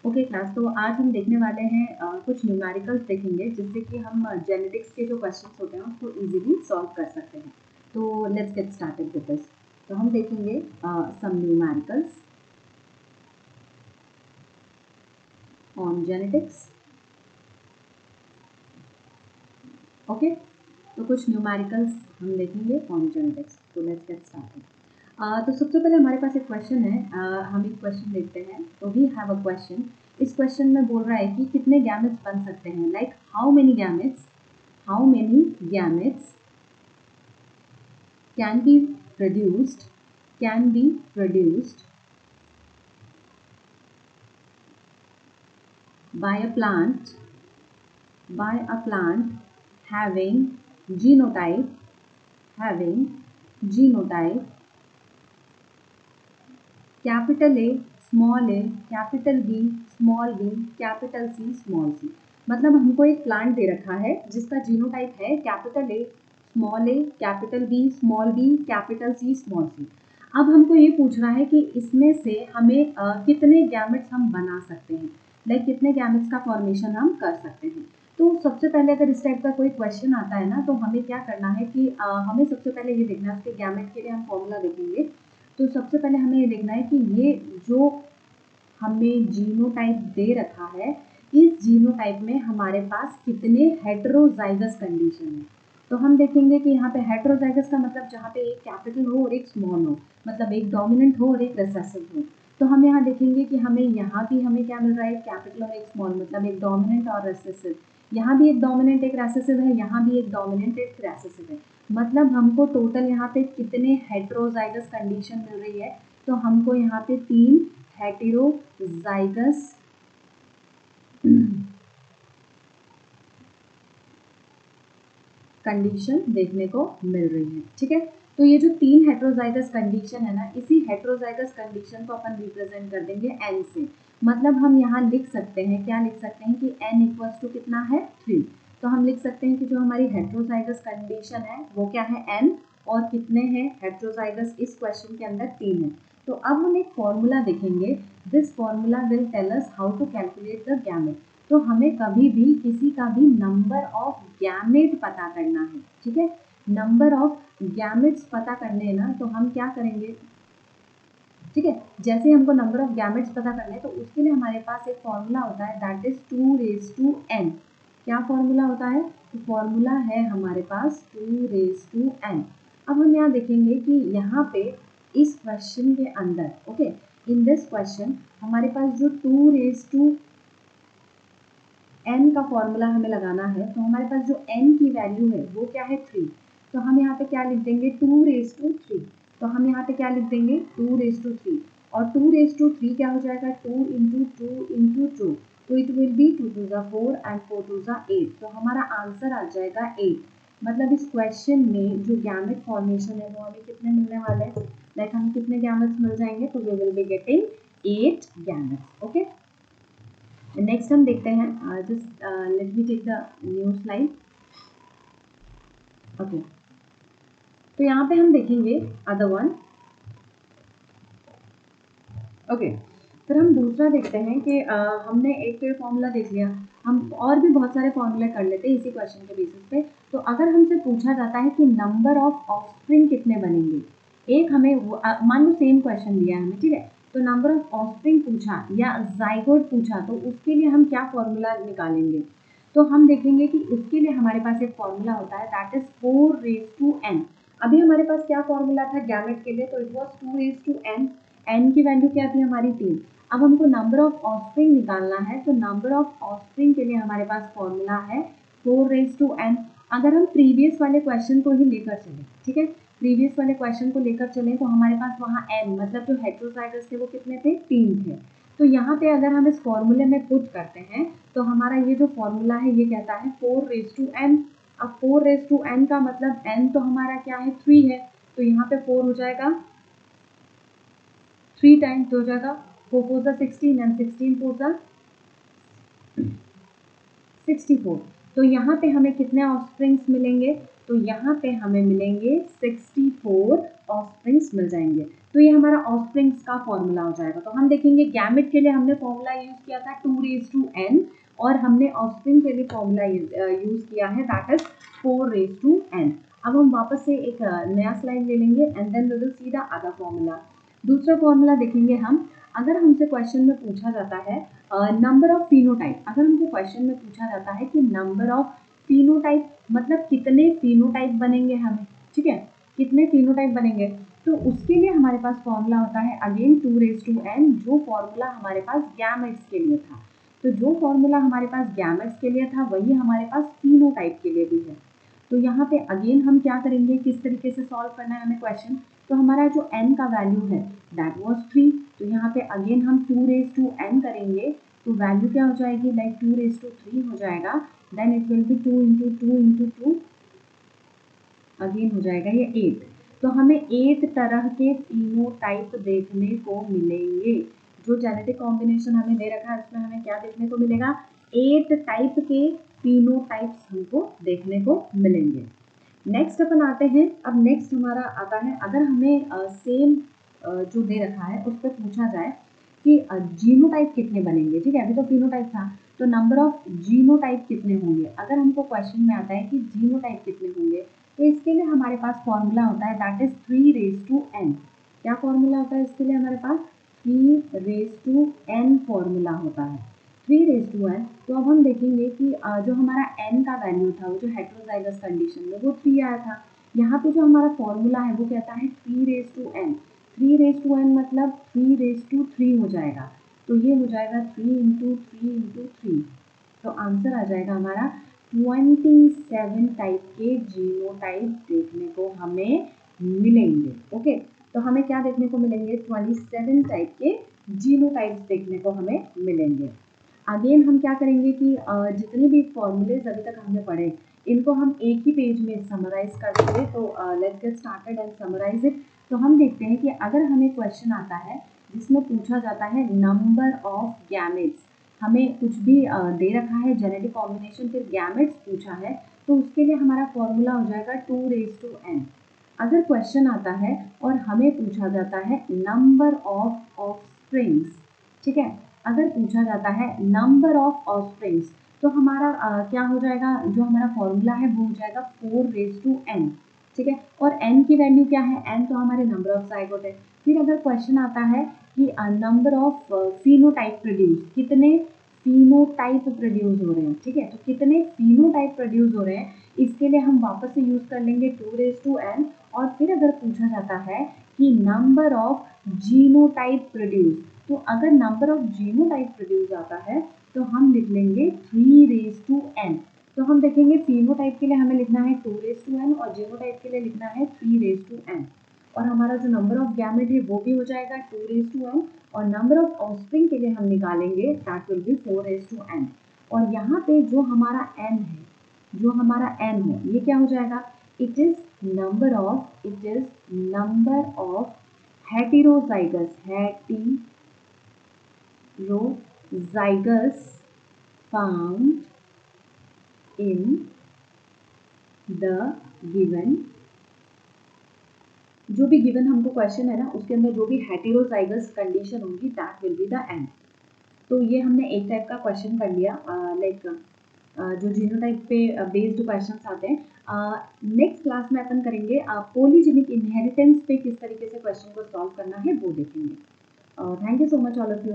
Okay class, तो आज हम देखने वाले हैं कुछ न्यूमेरिकल्स देखेंगे जिससे कि हम जेनेटिक्स के जो क्वेश्चंस होते हैं उसको इजीली सॉल्व कर सकते हैं। तो let's get started with this. तो हम देखेंगे सम न्यूमेरिकल्स ऑन जेनेटिक्स। ओके, तो कुछ न्यूमेरिकल्स हम देखेंगे ऑन जेनेटिक्स। तो लेट्स गेट स्टार्टेड। तो सबसे पहले हमारे पास एक क्वेश्चन है। हम एक क्वेश्चन देखते हैं। तो वी हैव अ क्वेश्चन। इस क्वेश्चन में बोल रहा है कि कितने गैमेट्स बन सकते हैं, like how many gametes can be produced by a plant having genotype capital A, small a, capital B, small b, capital C, small c। मतलब हमको एक प्लांट दे रखा है जिसका जीनोटाइप है capital A, small a, capital B, small b, capital C, small c। अब हमको ये पूछना है कि इसमें से हमें कितने गैमेट्स हम बना सकते हैं, लाइक कितने गैमेट्स का फॉर्मेशन हम कर सकते हैं। तो सबसे पहले अगर इस टाइप का कोई क्वेश्चन आता है ना, तो हमें क्या करना है कि हमें सबसे पहले ये देखना है, उसके गैमेट के लिए हम फॉर्मूला देखेंगे। तो सबसे पहले हमें ये देखना है कि ये जो हमें जीनोटाइप दे रखा है, इस जीनोटाइप में हमारे पास कितने हेटेरोजाइगस कंडीशन है। तो हम देखेंगे कि यहाँ पे हेटेरोजाइगस का मतलब जहाँ पे एक कैपिटल हो और एक स्मॉल हो, मतलब एक डोमिनेंट हो और एक रिसेसिव हो। तो हम यहाँ देखेंगे कि हमें यहाँ भी हमें क्या मिल रहा है, एक कैपिटल और एक स्मॉल, मतलब एक डोमिनेंट और रिसेसिव। यहाँ भी एक डोमिनेंट एक रेसेसिव है, यहाँ भी एक डोमिनेंट एक रेसेसिव है। मतलब हमको टोटल यहाँ पे कितने हेटेरोजाइगस कंडीशन मिल रही है। तो हमको यहाँ पे 3 हेटेरोजाइगस कंडीशन देखने को मिल रही है। ठीक है, तो ये जो 3 हेटेरोजाइगस कंडीशन है ना, इसी हेटेरोजाइगस कंडीशन को अपन रिप्रेजेंट कर देंगे n से। मतलब हम यहाँ लिख सकते हैं, क्या लिख सकते हैं कि n इक्वल्स टू कितना है 3। तो हम लिख सकते हैं कि जो हमारी हेटेरोजाइगस कंडीशन है वो क्या है n, और कितने हैं हेटेरोजाइगस इस क्वेश्चन के अंदर 3 है। तो अब हम एक फॉर्मूला देखेंगे। This formula will tell us how to calculate the gamete. तो हमें कभी भी किसी का भी नंबर ऑफ गैमेट पता करना है। ठीक है, नंबर ऑफ गैमेट्स पता करने ना, तो हम क्या करेंगे, ठीक है, जैसे हमको नंबर ऑफ गैमेट्स पता करना है तो उसके लिए हमारे पास एक फॉर्मूला होता है, दैट इज 2⁻n। क्या फॉर्मूला होता है, तो फॉर्मूला है हमारे पास 2⁻n। अब हम यहाँ देखेंगे कि यहाँ पे इस क्वेश्चन के अंदर, ओके, इन दिस क्वेश्चन हमारे पास जो 2⁻n का फॉर्मूला हमें लगाना है, तो हमारे पास जो n की वैल्यू है वो क्या है 3। तो हम यहाँ पे क्या लिख देंगे 2⁻3। तो हम यहाँ पे क्या लिख देंगे 2⁻3, और 2⁻3 क्या हो जाएगा 2 इंटू 2 इंटू 2, तो इट विल बी 2 2 4 एंड 4 2 8। तो हमारा आंसर आ जाएगा 8। मतलब इस क्वेश्चन में जो गैमेट फॉर्मेशन है वो हमें कितने मिलने वाले हैं, लाइक हमें कितने गैमेट्स मिल जाएंगे, तो we will be getting 8 gametes. Okay, next हम देखते हैं, just let me take the new slide. Okay, तो यहाँ पे हम देखेंगे अदर वन। ओके, फिर हम दूसरा देखते हैं कि हमने एक फॉर्मूला देख लिया, हम और भी बहुत सारे फॉर्मूले कर लेते हैं इसी क्वेश्चन के बेसिस पे। तो अगर हमसे पूछा जाता है कि नंबर ऑफ ऑफस्प्रिंग कितने बनेंगे, एक हमें मान लो सेम क्वेश्चन दिया है हमें, ठीक है, तो नंबर ऑफ ऑफस्प्रिंग पूछा या जाइगोट पूछा, तो उसके लिए हम क्या फॉर्मूला निकालेंगे। तो हम देखेंगे कि उसके लिए हमारे पास एक फॉर्मूला होता है, दैट इज 4⁻n। अभी हमारे पास क्या फॉर्मूला था गैमेट के लिए, तो इट वाज 2⁻n। n की वैल्यू क्या थी हमारी 3। अब हमको नंबर ऑफ ऑफस्प्रिंग निकालना है, तो नंबर ऑफ ऑफस्प्रिंग के लिए हमारे पास फॉर्मूला है 4⁻n। अगर हम प्रीवियस वाले क्वेश्चन को ही लेकर चले, ठीक है, प्रीवियस वाले क्वेश्चन को लेकर चले, तो हमारे पास वहाँ n, मतलब जो हेटेरोजाइगस थे वो कितने थे, 3 थे। तो यहाँ पे अगर हम इस फॉर्मूले में पुट करते हैं, तो हमारा ये जो फॉर्मूला है ये कहता है 4⁻n। अब 4⁻n का मतलब n तो हमारा क्या है 3 है, तो यहाँ पे 4 हो जाएगा 3 टाइम्स हो जाएगा, 4 4 16 एंड 16 4 64। तो यहाँ पे हमें कितने ऑफस्प्रिंग्स मिलेंगे, तो यहाँ पे हमें मिलेंगे 64 ऑफस्प्रिंग्स मिल जाएंगे। तो ये हमारा ऑफस्प्रिंग्स का फॉर्मूला हो जाएगा। तो हम देखेंगे गैमेट के लिए हमने फॉर्मूला यूज किया था 2n और हमने ऑफस्प्रिंग के लिए फॉर्मूला यूज किया है दैट इज 4n। अब हम वापस से एक नया स्लाइड ले लेंगे and then we will see the other formula. दूसरा फॉर्मूला देखेंगे हम, अगर हमसे क्वेश्चन में पूछा जाता है नंबर ऑफ फिनोटाइप, अगर हमको क्वेश्चन में पूछा जाता है कि नंबर ऑफ फिनोटाइप मतलब कितने फिनोटाइप बनेंगे हमें, ठीक है, कितने फिनोटाइप बनेंगे, तो उसके लिए हमारे पास फॉर्मूला होता है अगेन 2n, जो फॉर्मूला हमारे पास गैमेट्स के लिए था। तो जो फॉर्मूला हमारे पास गैमेट्स के लिए था वही हमारे पास फिनोटाइप के लिए भी है। तो यहाँ पे अगेन हम क्या करेंगे, किस तरीके से सॉल्व करना है हमें क्वेश्चन। तो हमारा जो n का वैल्यू है दैट वाज 3, तो यहाँ पे अगेन हम 2n करेंगे तो वैल्यू क्या हो जाएगी, लाइक 2 3 हो जाएगा, then it will be 2 into 2 into 2, again हो जाएगा ये 8। तो हमें 8 तरह के फिनोटाइप देखने को मिलेंगे। जो जेनेटिक कॉम्बिनेशन हमें दे रखा है उसमें हमें क्या देखने को मिलेगा, 8 टाइप के फिनोटाइप्स हमको देखने को मिलेंगे। नेक्स्ट अपन आते हैं, अब नेक्स्ट हमारा आता है, अगर हमें सेम जो दे रखा है उस पर पूछा जाए कि जीनोटाइप कितने बनेंगे, ठीक है, अभी तो फिनोटाइप था, तो नंबर ऑफ जीनोटाइप कितने होंगे। अगर हमको क्वेश्चन में आता है कि जीनोटाइप कितने होंगे, तो इसके लिए हमारे पास फॉर्मूला होता है दैट इज 3n। क्या फॉर्मूला होता है इसके लिए हमारे पास, 3n फॉर्मूला होता है, 3n। तो अब हम देखेंगे कि जो हमारा n का वैल्यू था वो जो हेट्रोजाइगस कंडीशन में वो 3 आया था, यहाँ पे जो हमारा फॉर्मूला है वो कहता है 3n। 3n मतलब 3 हो जाएगा, तो ये हो जाएगा 3 इंटू 3 इंटू 3, तो आंसर आ जाएगा हमारा 27 टाइप के जीनोटाइप देखने को हमें मिलेंगे। ओके, तो हमें क्या देखने को मिलेंगे, 27 टाइप के जीनोटाइप्स देखने को हमें मिलेंगे। अगेन हम क्या करेंगे कि जितने भी फॉर्मूलेज अभी तक हमने पढ़े इनको हम एक ही पेज में समराइज कर देंगे। तो let's get started and summarise it. तो हम देखते हैं कि अगर हमें क्वेश्चन आता है जिसमें पूछा जाता है नंबर ऑफ गैमेट्स, हमें कुछ भी दे रखा है जेनेटिक कॉम्बिनेशन फिर गैमेट्स पूछा है, तो उसके लिए हमारा फॉर्मूला हो जाएगा 2n। अगर क्वेश्चन आता है और हमें पूछा जाता है नंबर ऑफ ऑफस्प्रिंग्स, ठीक है, अगर पूछा जाता है नंबर ऑफ ऑफस्प्रिंग्स, तो हमारा क्या हो जाएगा, जो हमारा फॉर्मूला है वो हो जाएगा 4n, ठीक है, और n की वैल्यू क्या है, n तो हमारे नंबर ऑफ जाइगोट है। फिर अगर क्वेश्चन आता है कि नंबर ऑफ फिनोटाइप प्रोड्यूस, कितने फिनोटाइप प्रोड्यूस हो रहे हैं, ठीक है, तो कितने फिनोटाइप प्रोड्यूस हो रहे हैं, इसके लिए हम वापस से यूज कर लेंगे 2n। और फिर अगर पूछा जाता है कि नंबर ऑफ जीनोटाइप प्रोड्यूस, तो अगर नंबर ऑफ जीनोटाइप प्रोड्यूस आता है तो हम लिख लेंगे 3n। तो हम देखेंगे फिनोटाइप के लिए हमें लिखना है 2n और जीनोटाइप के लिए लिखना है 3n। और हमारा जो नंबर ऑफ गैमेट है वो भी हो जाएगा 2n, और नंबर ऑफ ऑफस्प्रिंग के लिए हम निकालेंगे दैट विल बी 4n। और यहाँ पे जो हमारा n है, जो हमारा n है ये क्या हो जाएगा, it is number of heterozygous found in the given, जो भी गिवन हमको क्वेश्चन है ना उसके अंदर जो भी हेटेरोजाइगस कंडीशन होगी that will be the n। तो ये हमने एक टाइप का क्वेश्चन कर लिया, लाइक जो जीनोटाइप पे बेस्ड क्वेश्चंस आते हैं। नेक्स्ट क्लास में अपन करेंगे पॉलीजेनिक इनहेरिटेंस पे किस तरीके से क्वेश्चन को सॉल्व करना है वो देखेंगे। Thank you so much all of you.